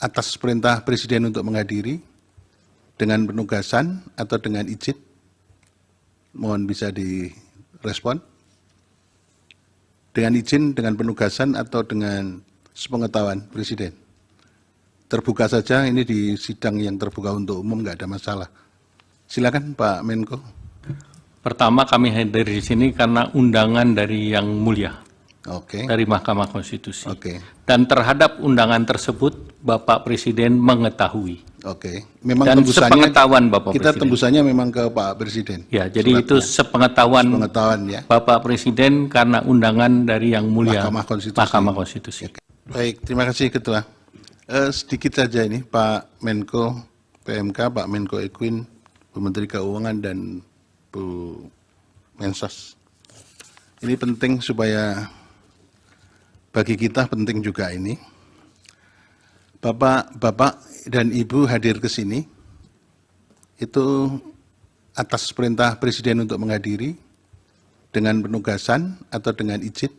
atas perintah Presiden untuk menghadiri dengan penugasan atau dengan izin? Mohon bisa direspon. Dengan izin, dengan penugasan atau dengan sepengetahuan Presiden? Terbuka saja, ini di sidang yang terbuka untuk umum, nggak ada masalah. Silakan Pak Menko. Pertama, kami hadir di sini karena undangan dari Yang Mulia, Oke. dari Mahkamah Konstitusi. Oke. Dan terhadap undangan tersebut, Bapak Presiden mengetahui. Oke. Memang Dan tembusannya sepengetahuan Bapak kita Presiden. tembusannya memang ke Pak Presiden. Ya, jadi itu sepengetahuan ya. Bapak Presiden karena undangan dari Yang Mulia Mahkamah Konstitusi. Mahkamah Konstitusi. Oke. Baik, terima kasih Ketua. Sedikit saja ini Pak Menko PMK, Pak Menko Equin, Bu Menteri Keuangan dan Bu Mensos. Ini penting supaya bagi kita penting juga ini. Bapak dan Ibu hadir ke sini itu atas perintah Presiden untuk menghadiri dengan penugasan atau dengan izin?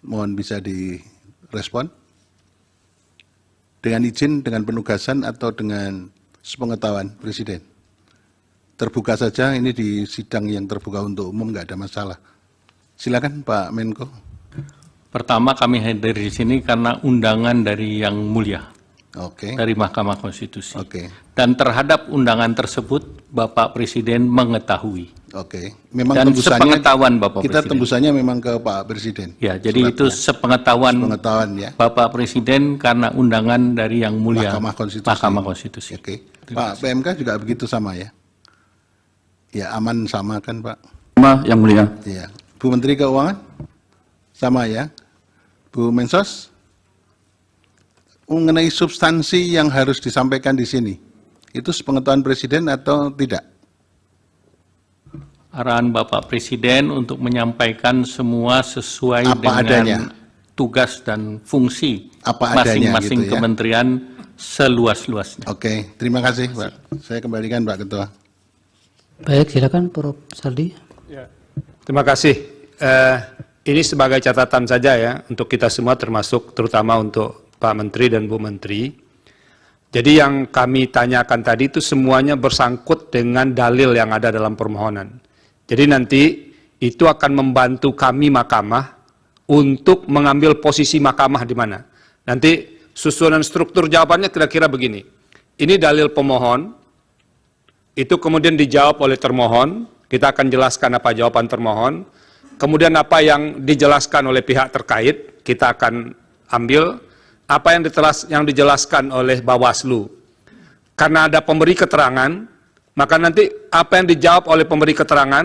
Mohon bisa direspon. Dengan izin, dengan penugasan atau dengan sepengetahuan Presiden? Terbuka saja, ini di sidang yang terbuka untuk umum, nggak ada masalah. Silakan Pak Menko. Pertama, kami hadir di sini karena undangan dari Yang Mulia, Oke. dari Mahkamah Konstitusi. Oke. Dan terhadap undangan tersebut, Bapak Presiden mengetahui. Oke. Memang Dan tembusannya sepengetahuan Bapak kita Presiden. tembusannya memang ke Pak Presiden. Ya, jadi itu sepengetahuan ya. Bapak Presiden karena undangan dari Yang Mulia Mahkamah Konstitusi. Konstitusi. Oke. Pak PMK juga begitu sama ya? Ya, aman sama kan Pak? Sama, Yang Mulia. Iya. Bu Menteri Keuangan? Sama ya? Bu Mensos? Mengenai substansi yang harus disampaikan di sini, itu sepengetahuan Presiden atau tidak? Arahan Bapak Presiden untuk menyampaikan semua sesuai Apa dengan adanya. tugas dan fungsi Apa adanya masing-masing gitu ya. kementerian seluas-luasnya. Oke, terima kasih Pak. Saya kembalikan Pak Ketua. Baik, silakan Prof. Saldi. Terima kasih. Ini sebagai catatan saja ya untuk kita semua, termasuk terutama untuk Pak Menteri dan Bu Menteri. Jadi yang kami tanyakan tadi itu semuanya bersangkut dengan dalil yang ada dalam permohonan. Jadi nanti itu akan membantu kami Mahkamah untuk mengambil posisi Mahkamah di mana. Nanti susunan struktur jawabannya kira-kira begini. Ini dalil pemohon, itu kemudian dijawab oleh termohon, kita akan jelaskan apa jawaban termohon, kemudian apa yang dijelaskan oleh pihak terkait, kita akan ambil, apa yang dijelaskan oleh Bawaslu. Karena ada pemberi keterangan, maka nanti apa yang dijawab oleh pemberi keterangan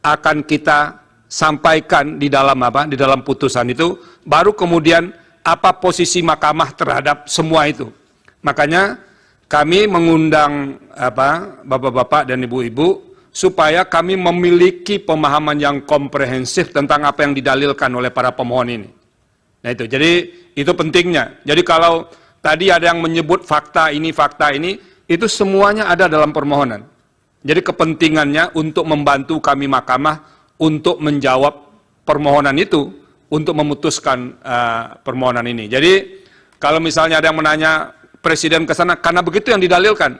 akan kita sampaikan di dalam di dalam putusan itu, baru kemudian apa posisi Mahkamah terhadap semua itu. Makanya kami mengundang Bapak-bapak dan Ibu-ibu supaya kami memiliki pemahaman yang komprehensif tentang apa yang didalilkan oleh para pemohon ini. Nah itu, jadi itu pentingnya. Jadi kalau tadi ada yang menyebut fakta ini, itu semuanya ada dalam permohonan. Jadi kepentingannya untuk membantu kami Mahkamah untuk menjawab permohonan itu, untuk memutuskan permohonan ini. Jadi kalau misalnya ada yang menanya Presiden ke sana, karena begitu yang didalilkan.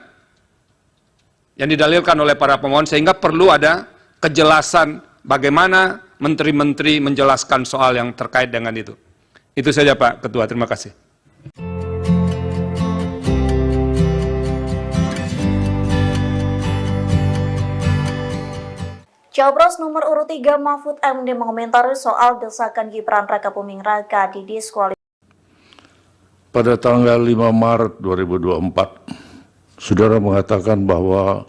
Yang didalilkan oleh para pemohon, sehingga perlu ada kejelasan bagaimana menteri-menteri menjelaskan soal yang terkait dengan itu. Itu saja Pak Ketua, terima kasih. Capres nomor urut 3 Mahfud MD mengomentari soal desakan Gibran Rakabuming Raka di diskualifikasi. Pada tanggal 5 Maret 2024, Saudara mengatakan bahwa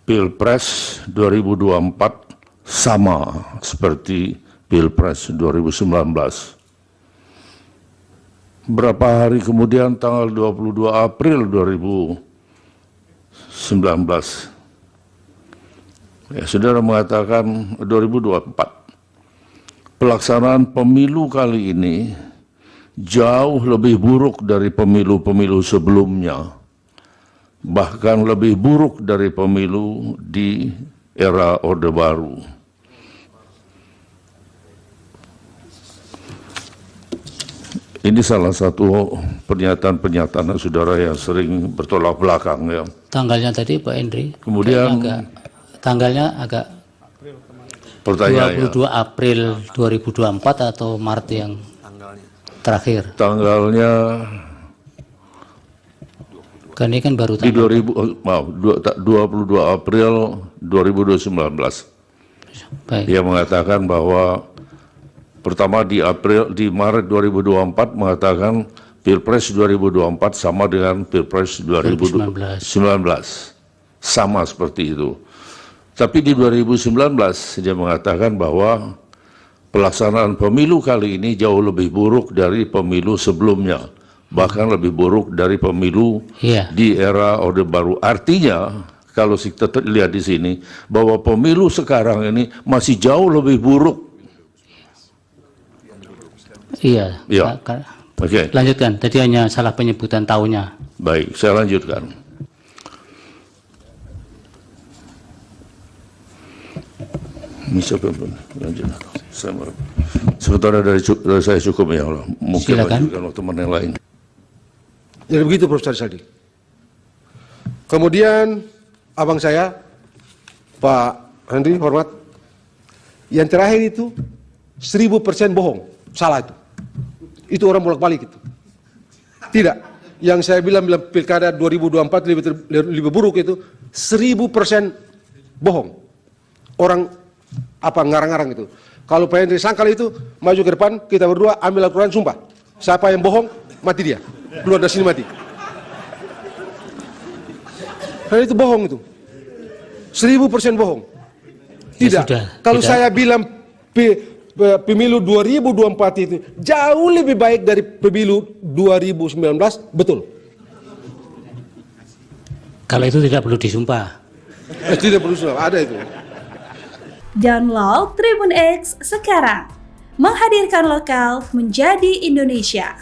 Pilpres 2024 sama seperti Pilpres 2019. Berapa hari kemudian, tanggal 22 April 2019, Saudara mengatakan 2024, pelaksanaan pemilu kali ini jauh lebih buruk dari pemilu-pemilu sebelumnya, bahkan lebih buruk dari pemilu di era Orde Baru. Ini salah satu pernyataan-pernyataan saudara yang sering bertolak belakang ya. Tanggalnya tadi Pak Hendri. Kemudian Tanggalnya agak pertanyaannya, 22 April 2024 atau Maret yang terakhir. tanggalnya Kan ini kan baru di tanggal. 22 April 2019. Baik. Dia mengatakan bahwa pertama di Maret 2024 mengatakan Pilpres 2024 sama dengan Pilpres 2019. Sama seperti itu. Tapi di 2019 dia mengatakan bahwa pelaksanaan pemilu kali ini jauh lebih buruk dari pemilu sebelumnya. Bahkan lebih buruk dari pemilu Iya. di era Orde Baru. Artinya, kalau kita lihat di sini, bahwa pemilu sekarang ini masih jauh lebih buruk. Iya. Iya. Oke. Lanjutkan. Tadi hanya salah penyebutan tahunnya. Baik, saya lanjutkan. Ini siapa pun lanjut. Sementara dari saya cukup ya Allah. Mungkin Silakan. lanjutkan teman yang lain. Jadi begitu Profesor Saldi. Kemudian abang saya, Pak Henry, hormat. Yang terakhir itu 1000% bohong, salah itu. Itu orang bolak-balik itu. Tidak. Yang saya bilang pilkada 2024 lebih buruk itu 1000% bohong. Orang ngarang-ngarang itu. Kalau Pak Henry sangkal itu, maju ke depan, kita berdua ambil Al-Quran, sumpah. Siapa yang bohong, mati dia. Keluar dari sini mati. Karena itu bohong itu. 1000% bohong. Tidak. Ya sudah, kalau tidak. saya bilang pemilu 2024 itu jauh lebih baik dari pemilu 2019, betul. Kalau itu tidak perlu disumpah. Tidak perlu ada itu. Download Tribun X sekarang. Menghadirkan lokal menjadi Indonesia.